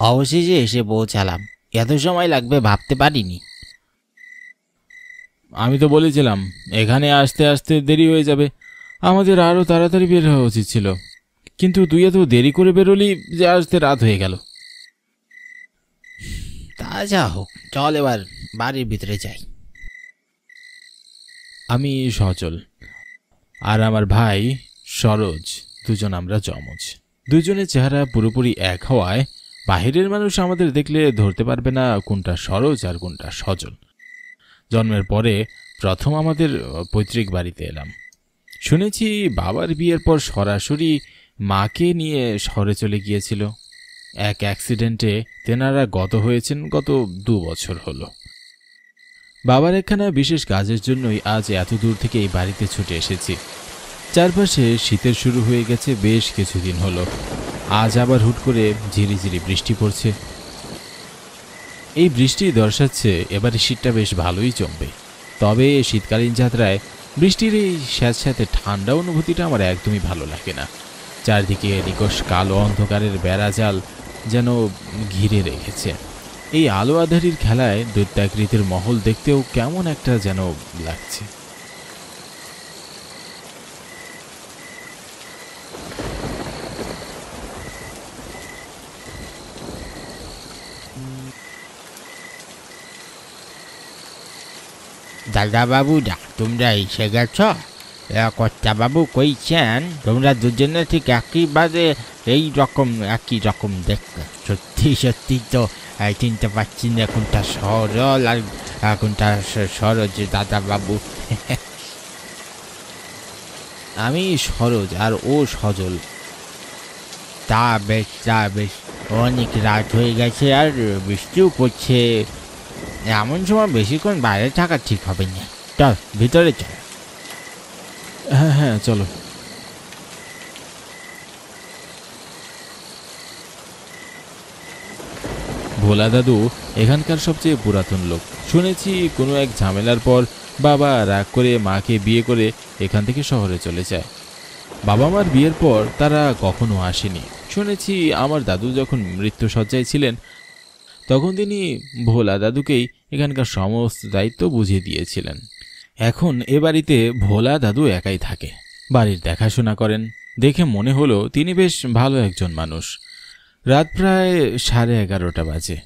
অবশেষে এসে পৌঁছালাম। এত সময় লাগবে ভাবতে পারিনি। আমি তো বলেছিলাম এখানে আসতে আসতে দেরি হয়ে যাবে, আমাদের আরও তাড়াতাড়ি বের হওয়া উচিত ছিল, কিন্তু তুই এত দেরি করে বেরোলি যে আসতে রাত হয়ে গেল। তা যা হোক, চল এবার বাড়ির ভিতরে যাই। আমি সচল আর আমার ভাই সরোজ, দুজন আমরা যমজ। দুজনের চেহারা পুরোপুরি এক হওয়ায় বাহিরের মানুষ আমাদের দেখলে ধরতে পারবে না কোনটা সরোজ আর কোনটা সজল। জন্মের পরে প্রথম আমাদের পৈতৃক বাড়িতে এলাম। শুনেছি বাবার বিয়ের পর সরাসরি মাকে নিয়ে শহরে চলে গিয়েছিল। এক অ্যাক্সিডেন্টে তেনারা গত হয়েছেন গত 2 বছর হলো। বাবার একখানা বিশেষ কাজের জন্যই আজ এত দূর থেকে এই বাড়িতে ছুটে এসেছি। চারপাশে শীতের শুরু হয়ে গেছে বেশ কিছুদিন হলো। আজ আবার হুট করে ঝিরিঝিরি বৃষ্টি পড়ছে। এই বৃষ্টি দর্শাচ্ছে এবারে শীতটা বেশ ভালোই জমবে। তবে শীতকালীন যাত্রায় বৃষ্টির এই স্যাঁতস্যাঁতে ঠান্ডা অনুভূতিটা আমার একদমই ভালো লাগে না। চারদিকে নিকষ কালো অন্ধকারের বেড়াজাল যেন ঘিরে রেখেছে। এই আলো আঁধারির খেলায় দৈত্যাকৃতির মহল দেখতেও কেমন একটা যেন লাগছে। দাদাবাবুরা, তোমরা এসে গেছ? কর্তাবাবু কইছেন তোমরা দুজনে ঠিক একইবারে একই রকম দেখতে। সত্যি সত্যি তো চিনতে পারছি না কোনটা সরল আর কোনটা সরোজ দাদাবাবু। আমি সরোজ আর ও সজল। তা বেশ, অনেক রাত হয়ে গেছে আর বৃষ্টিও পড়ছে। এমন সময় বেশিক্ষণ বাইরে থাকা ঠিক হবে না। চল ভিতরে চল। হ্যাঁ হ্যাঁ, চলো। ভোলা দাদু এখানকার সবচেয়ে পুরাতন লোক। শুনেছি কোনো এক ঝামেলার পর বাবা রাগ করে মাকে বিয়ে করে এখান থেকে শহরে চলে যায়। বাবা মার বিয়ের পর তারা কখনো আসেনি। শুনেছি আমার দাদু যখন মৃত্যুশয্যায় ছিলেন তখন তিনি ভোলা দাদুকেই এখানকার সমস্ত দায়িত্ব বুঝিয়ে দিয়েছিলেন। এখন এ বাড়িতে ভোলা দাদু একাই থাকে, বাড়ির দেখাশোনা করেন। দেখে মনে হলো তিনি বেশ ভালো একজন মানুষ। রাত প্রায় 11:30 বাজে।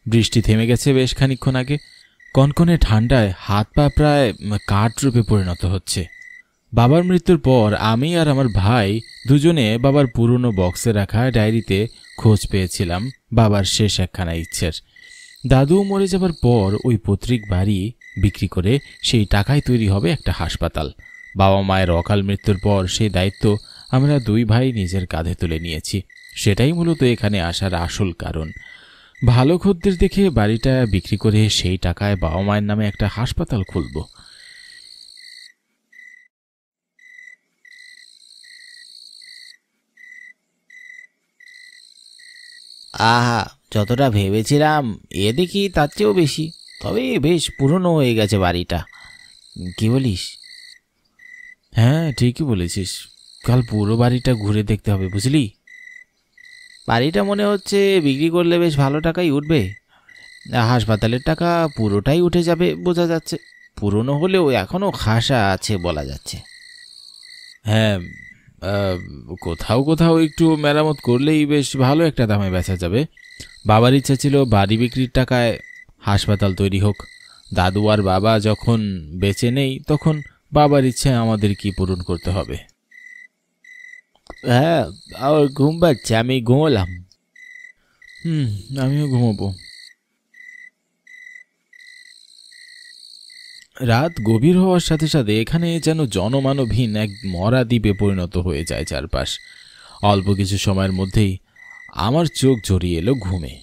বৃষ্টি থেমে গেছে বেশ খানিকক্ষণ আগে। কনকনে ঠান্ডায় হাত পা প্রায় কাঠ রূপে পরিণত হচ্ছে। বাবার মৃত্যুর পর আমি আর আমার ভাই দুজনে বাবার পুরনো বক্সে রাখা ডায়েরিতে খোঁজ পেয়েছিলাম বাবার শেষ একখানা ইচ্ছের। দাদু মরে যাবার পর ওই পৈতৃক বাড়ি বিক্রি করে সেই টাকায় তৈরি হবে একটা হাসপাতাল। বাবা মায়ের অকাল মৃত্যুর পর সেই দায়িত্ব আমরা দুই ভাই নিজের কাঁধে তুলে নিয়েছি। সেটাই মূলত এখানে আসার আসল কারণ। ভালো খদ্দের দেখে বাড়িটা বিক্রি করে সেই টাকায় বাবা মায়ের নামে একটা হাসপাতাল খুলব। আহা, যতটা ভেবেছিলাম এ দেখি তার চেয়েও বেশি। তবে বেশ পুরনো হয়ে গেছে বাড়িটা, কি বলিস? হ্যাঁ, ঠিকই বলেছিস। কাল পুরো বাড়িটা ঘুরে দেখতে হবে, বুঝলি? বাড়িটা মনে হচ্ছে বিক্রি করলে বেশ ভালো টাকাই উঠবে। হাসপাতালের টাকা পুরোটাই উঠে যাবে বোঝা যাচ্ছে। পুরনো হলেও এখনো খাসা আছে বলা যাচ্ছে। হ্যাঁ, কোথাও কোথাও একটু মেরামত করলেই বেশ ভালো একটা দামে বেচা যাবে। বাবার ইচ্ছা ছিল বাড়ি বিক্রির টাকায় হাসপাতাল তৈরি হোক। দাদু আর বাবা যখন বেঁচে নেই তখন বাবার ইচ্ছে আমাদের কি পূরণ করতে হবে। হ্যাঁ, আর ঘুম পাচ্ছে, আমি ঘুমোলাম। আমিও ঘুমোবো। রাত গভীর হওয়ার সাথে সাথে এখানে যেন জনমানবহীন এক মরা দ্বীপে পরিণত হয়ে যায় চারপাশ। অল্প কিছু সময়ের মধ্যেই আমার চোখ জড়িয়ে এলো ঘুমে।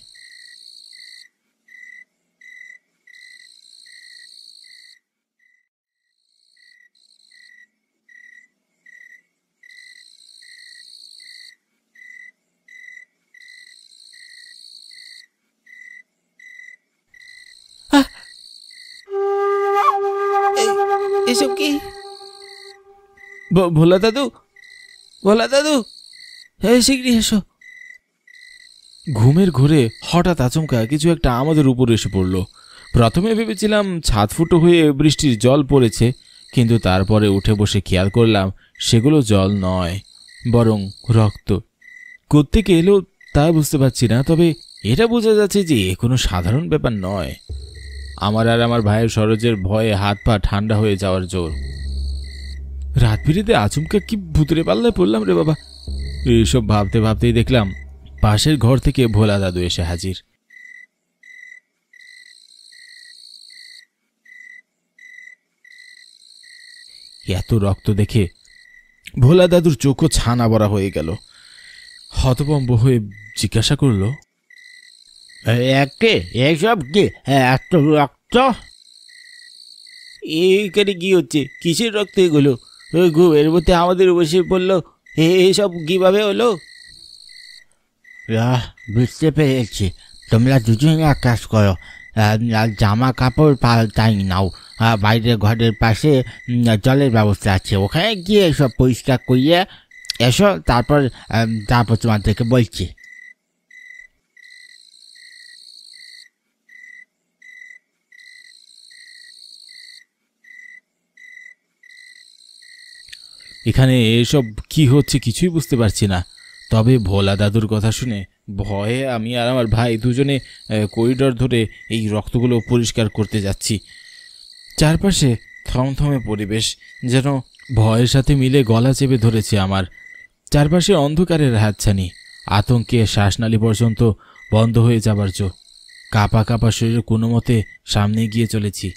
এসব কি? ভোলা দাদু, ভোলা দাদু, হ্যাঁ শীঘ্রই এসো। ঘুমের ঘোরে হঠাৎ আচমকা কিছু একটা আমাদের উপর এসে পড়ল। প্রথমে ভেবেছিলাম ছাদ ফুটো হয়ে বৃষ্টির জল পড়েছে, কিন্তু তারপরে উঠে বসে খেয়াল করলাম সেগুলো জল নয়, বরং রক্ত। কোত্থেকে এলো তা বুঝতে পারছি না, তবে এটা বোঝা যাচ্ছে যে কোনো সাধারণ ব্যাপার নয়। আমার আর আমার ভাইয়ের সরোজের ভয়ে হাত পা ঠান্ডা হয়ে যাওয়ার জোর। রাত বিরেতে আচমকা কি ভূতের পাল্লায় পড়লাম রে বাবা। এইসব ভাবতে ভাবতেই দেখলাম পাশের ঘর থেকে ভোলা দাদু এসে হাজির। এত রক্ত দেখে ভোলা দাদুর চোখও ছানা বড়া হয়ে গেল। হতভম্ব হয়ে জিজ্ঞাসা করলো, একে এসব কি এত রক্ত? এইখানে কি হচ্ছে? কিসের রক্ত এগুলো? এর মধ্যে আমাদের বসে পড়লো, এসব কিভাবে হলো? বুঝতে পেরেছি, তোমরা দুজনে এক কাজ করো, জামা কাপড় পাল্টাই নাও। বাইরের ঘরের পাশে জলের ব্যবস্থা আছে, ওখানে গিয়ে সব পরিষ্কার করিয়ে এসো, তারপর তোমাদেরকে বলছি। এখানে এসব কি হচ্ছে কিছুই বুঝতে পারছি না। তবে ভোলা দাদুর কথা শুনে ভয়ে আমি আর আমার ভাই দুজনে করিডর ধরে এই রক্তগুলো পরিষ্কার করতে যাচ্ছি। চারপাশে থমথমে পরিবেশ, যেন ভয়ের সাথে মিলে গলা চেপে ধরেছে আমার। চারপাশে অন্ধকারের হাতছানি, আতঙ্কে শ্বাসনালী পর্যন্ত বন্ধ হয়ে যাবার জো। কাঁপা কাঁপা শরীরে কোনো মতে সামনে গিয়ে চলেছি।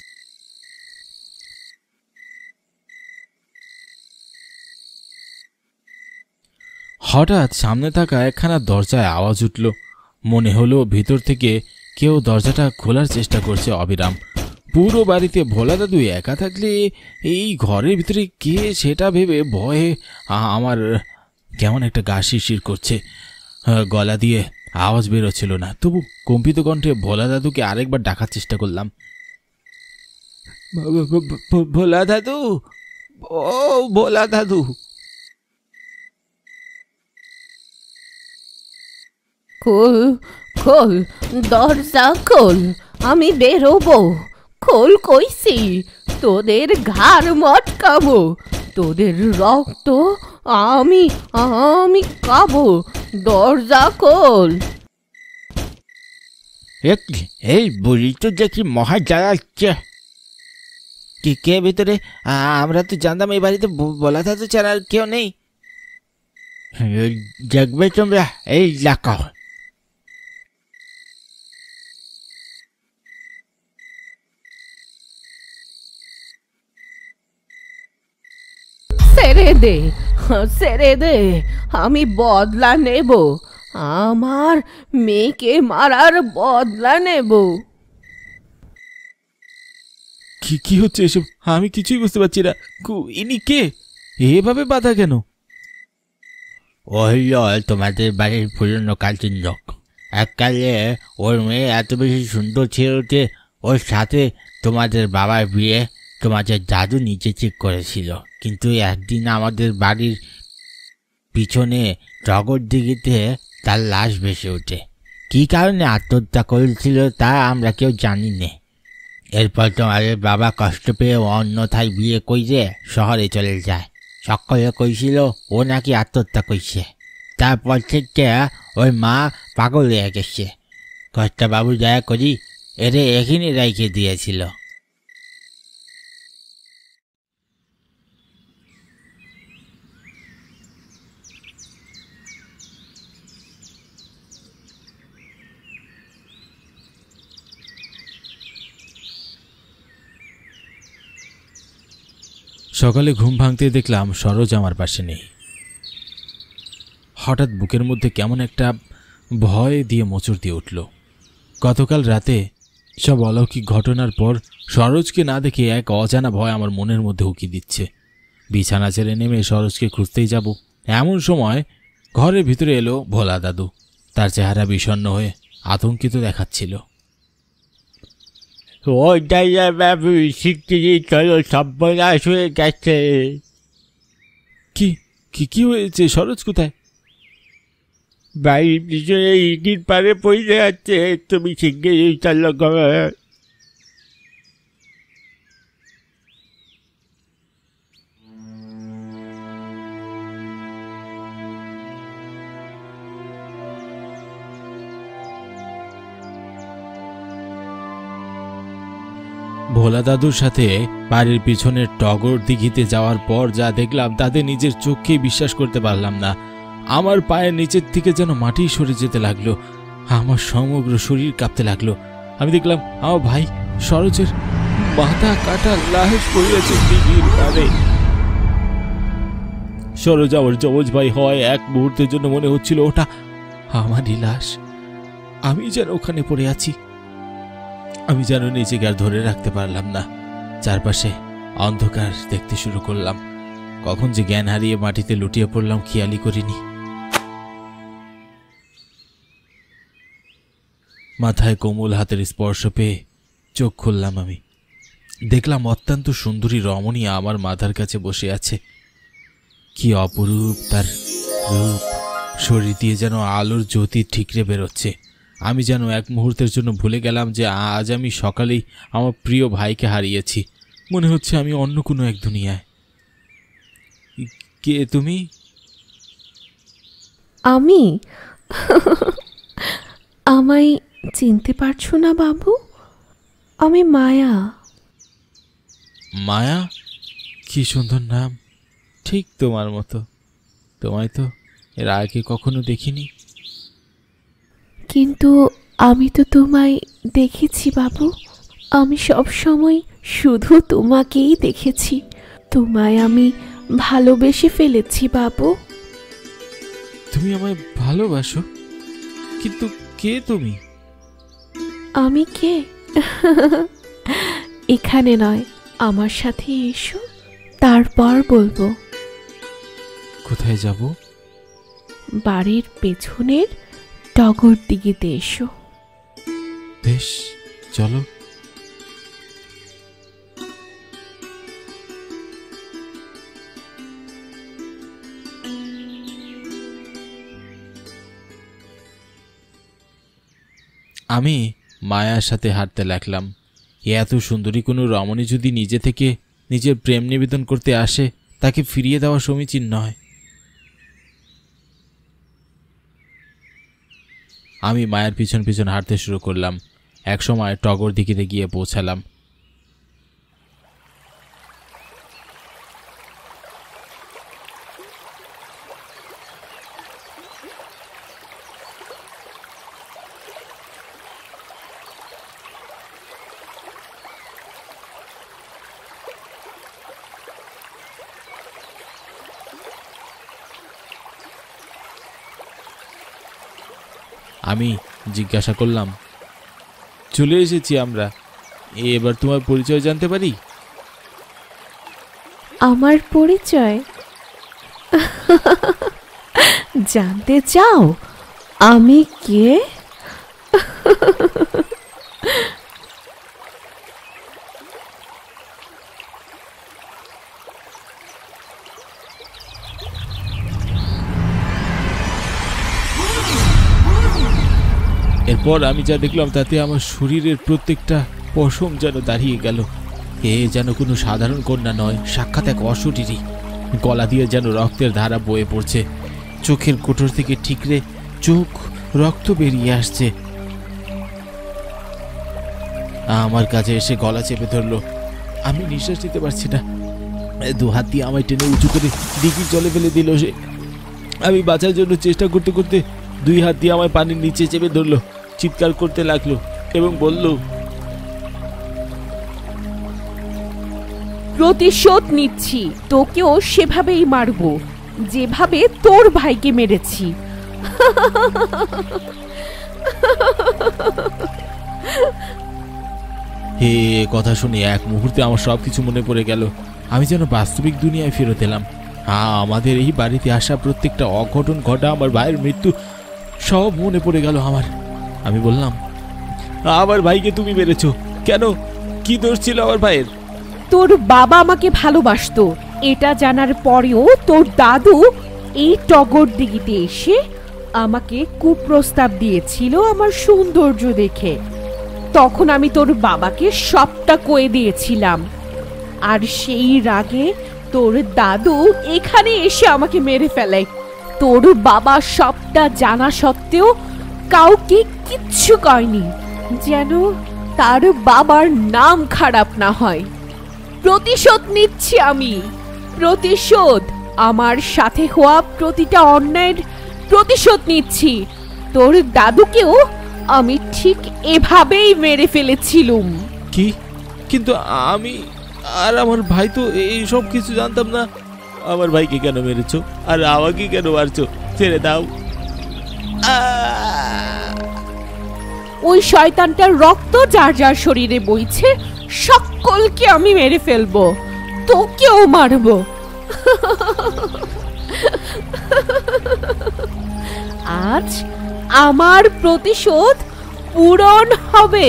হঠাৎ সামনে থাকা একখানা দরজায় আওয়াজ উঠল। মনে হলো ভিতর থেকে কেউ দরজাটা খোলার চেষ্টা করছে অবিরাম। পুরো বাড়িতে ভোলা দাদু একা থাকলে এই ঘরের ভিতরে কে সেটা ভেবে ভয়ে আমার কেমন একটা গা শিরশির করছে। গলা দিয়ে আওয়াজ বেরোচ্ছিল না, তবু কম্পিত কণ্ঠে ভোলা দাদুকে আরেকবার ডাকার চেষ্টা করলাম। ভোলা দাদু, ও ভোলা দাদু। খোল খোল, দরজা খোল, আমি বেরোবো। খোল কইছি, তোদের ঘাড় মটকাবো, তোদের রক্ত আমি আমি খাবো। দরজা খোল। এই বুড়ি তো দেখি মহা জ্বালাচ্ছে। কে ভেতরে? আমরা তো জানতাম এই বাড়িতে ভোলা দাদু ছাড়া আর কেউ নেই। দেখবে তোমরা, এই লাগাও। ছেড়ে দে, ছেড়ে দে, আমি বদলা নেব। আমার মেয়েকে মারার বদলা নেব। কি হচ্ছে এসব? আমি কিছুই বুঝতে পারছি না। ইনি কে? এভাবে বাধা কেন? ওই তোমাদের বাড়ির পুরনো কালচিন লোক। এককালে ওর মেয়ে এত বেশি সুন্দর ছিল যে ওর সাথে তোমাদের বাবার বিয়ে তোমাদের দাদু নিজে ঠিক করেছিল। কিন্তু একদিন আমাদের বাড়ির পিছনে টগর দিঘিতে তার লাশ ভেসে ওঠে। কী কারণে আত্মহত্যা করেছিল তা আমরা কেউ জানি না। এরপর তোমাদের বাবা কষ্ট পেয়ে অন্যথায় বিয়ে করে শহরে চলে যায়। সকলে কইছিল ও নাকি আত্মহত্যা করছে। তারপর থেকে ওই মা পাগল হয়ে গেছে। কর্তাবাবু দয়া করি এরে এখানে রেখে দিয়েছিল। সকালে ঘুম ভাঙতে দেখলাম সরোজ আমার পাশে নেই। হঠাৎ বুকের মধ্যে কেমন একটা ভয় দিয়ে মোচড় দিয়ে উঠল। গতকাল রাতে সব অলৌকিক ঘটনার পর সরোজকে না দেখে এক অজানা ভয় আমার মনের মধ্যে উকি দিচ্ছে। বিছানা ছেড়ে নেমে সরোজকে খুঁজতেই যাব, এমন সময় ঘরের ভিতরে এলো ভোলা দাদু। তার চেহারা বিষণ্ণ হয়ে আতঙ্কিত দেখাচ্ছিল। ওইটাই বাবু শিগগিরি চলো, সর্বনাশ হয়ে গেছে। কি কি কি হয়েছে? সরোজ কোথায়? বাড়ির পিছনে ইটির পারে পড়ে আছে, তুমি শিগগিরই চলো ঘরে। ভোলা দাদুর সাথে বাড়ির পিছনের টগর দিঘিতে যাওয়ার পর যা দেখলাম তাতে নিজের চোখকেই বিশ্বাস করতে পারলাম না। আমার পায়ের নিচের থেকে যেন মাটি সরে যেতে লাগলো, আমার সমগ্র শরীর কাঁপতে লাগলো। আমি দেখলাম আমার ভাই সরোজের মাথা কাটা লাশ পড়ে আছে দিঘির পাড়ে। সরোজ আমার যমজ ভাই হয়, এক মুহূর্তের জন্য মনে হচ্ছিল ওটা আমারই লাশ। আমি যেন ওখানে পড়ে আছি। আমি যেন নিজেকে আর ধরে রাখতে পারলাম না। চারপাশে অন্ধকার দেখতে শুরু করলাম। কখন যে জ্ঞান হারিয়ে মাটিতে লুটিয়ে পড়লাম খেয়ালই করিনি। মাথায় কোমল হাতের স্পর্শ পেয়ে চোখ খুললাম। আমি দেখলাম অত্যন্ত সুন্দরী রমণী আমার মাথার কাছে বসে আছে। কি অপরূপ তার রূপ! শরীর দিয়ে যেন আলোর জ্যোতি ঠিকরে বেরোচ্ছে। আমি যেন এক মুহূর্তের জন্য ভুলে গেলাম যে আজ আমি সকালেই আমার প্রিয় ভাইকে হারিয়েছি। মনে হচ্ছে আমি অন্য কোনো এক দুনিয়ায়। কে তুমি? আমি আমায় চিনতে পারছো না বাবু? আমি মায়া। মায়া? কি সুন্দর নাম, ঠিক তোমার মতো। তোমায় তো এর আগে কখনো দেখিনি। কিন্তু আমি তো তোমায় দেখেছি বাবু। আমি সব সময় শুধু তোমাকেই দেখেছি। তোমায় আমি ভালোবেসে ফেলেছি বাবু। তুমি আমায় ভালোবাসো? কিন্তু কে তুমি? আমি কে? এখানে নয়, আমার সাথে এসো, তারপর বলবো। কোথায় যাব? বাড়ির পেছনের টগর দিঘিতে এসো। বেশ, চলো। আমি মায়ার সাথে হাঁটতে লাগলাম। এত সুন্দরী কোনো রমণী যদি নিজে থেকে নিজের প্রেম নিবেদন করতে আসে, তাকে ফিরিয়ে দেওয়া সমীচীন নয়। আমি মায়ের পিছন পিছন হাঁটতে শুরু করলাম। একসময় টগর দিঘিতে গিয়ে পৌঁছালাম। আমি জিজ্ঞাসা করলাম, চলে এসেছি আমরা, এবার তোমার পরিচয় জানতে পারি? আমার পরিচয় জানতে চাও আমি কে? এরপর আমি যা দেখলাম তাতে আমার শরীরের প্রত্যেকটা পশম যেন দাঁড়িয়ে গেল। এ যেন কোনো সাধারণ কন্যা নয়, সাক্ষাৎ এক অশরীরী। গলা দিয়ে যেন রক্তের ধারা বয়ে পড়ছে, চোখের কোটর থেকে ঠিকরে চোখ রক্ত বেরিয়ে আসছে। আমার কাছে এসে গলা চেপে ধরলো। আমি নিঃশ্বাস নিতে পারছি না। দু হাত দিয়ে আমায় টেনে উঁচু করে দিঘির জলে ফেলে দিল সে। আমি বাঁচার জন্য চেষ্টা করতে করতে দুই হাত দিয়ে আমায় পানির নিচে চেপে ধরলো, চিৎকার করতে লাগলো এবং বলল, প্রতিশোধ নিচ্ছি, তোকেও সেভাবেই মারবো যেভাবে তোর ভাইকে মেরেছি। হে কথা শুনে এক মুহূর্তে আমার সবকিছু মনে পড়ে গেল। আমি যেন বাস্তবিক দুনিয়ায় ফেরত এলাম। আমাদের এই বাড়িতে আসা প্রত্যেকটা অঘটন ঘটা, আমার ভাইয়ের মৃত্যু, সব মনে পড়ে গেল আমার। আমি বললাম, আমার ভাইকে তুমি মেরেছো কেন? কি দোষ ছিল আমার ভাইয়ের? তোর বাবা আমাকে ভালোবাসতো, এটা জানার পরেও তোর দাদু এই টগর দিঘিতে এসে আমাকে কুপ্রস্তাব দিয়েছিল আমার সৌন্দর্য দেখে। তখন আমি তোর বাবাকে সবটা কয়ে দিয়েছিলাম, আর সেই রাগে তোর দাদু এখানে এসে আমাকে মেরে ফেলে। তোর বাবা সবটা জানা সত্ত্বেও কাউকে কিচ্ছু কয়নি, যেন তার বাবার নাম খারাপ না হয়। প্রতিশোধ নিচ্ছি আমি, প্রতিশোধ। আমার সাথে হওয়া প্রতিটা অন্যায়ের প্রতিশোধ নিচ্ছি। তোর দাদুকেও আমি ঠিক এভাবেই মেরে ফেলেছিলুম। কি? কিন্তু আমি আর আমার ভাই তো এই সব কিছু জানতাম না। আমার ভাইকে কেন মেরেছো আর আমাকে কেন মারছো? ছেড়ে দাও। ওই শয়তানটার রক্ত যার যার শরীরে বইছে সকলকে আমি মেরে ফেলবো, তোকেও মারবো। আজ আমার প্রতিশোধ পূরণ হবে।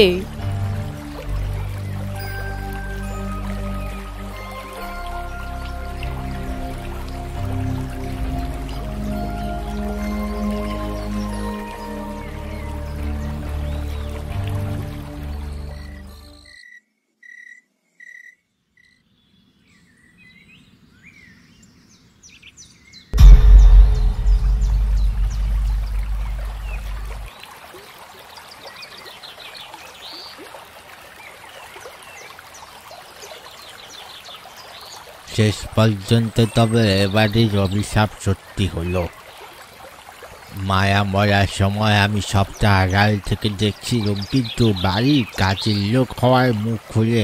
শেষ পর্যন্ত তবে এবারের অভিশাপ সত্যি হলো। মায়া মরার সময় আমি সবটা আড়াল থেকে দেখছিলাম, কিন্তু বাড়ির কাজের লোক হওয়ার মুখ খুলে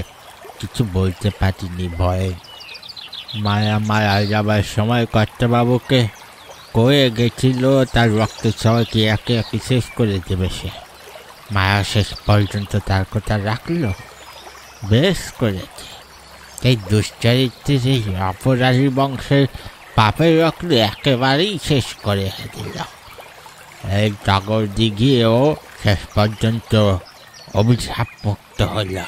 কিছু বলতে পারিনি ভয়ে। মায়া মারা যাবার সময় কর্তাবাবুকে কয়ে গেছিল তার রক্ত সবাইকে একে একে শেষ করে দেবে সে। মায়া শেষ পর্যন্ত তার কথা রাখলো, বেশ করেছে। এই দুশ্চরিত্রের এই অপরাধী বংশের পাপের রক্ত একেবারেই শেষ করে দিল। এই টগর দিঘিও শেষ পর্যন্ত অভিশাপ মুক্ত হলো।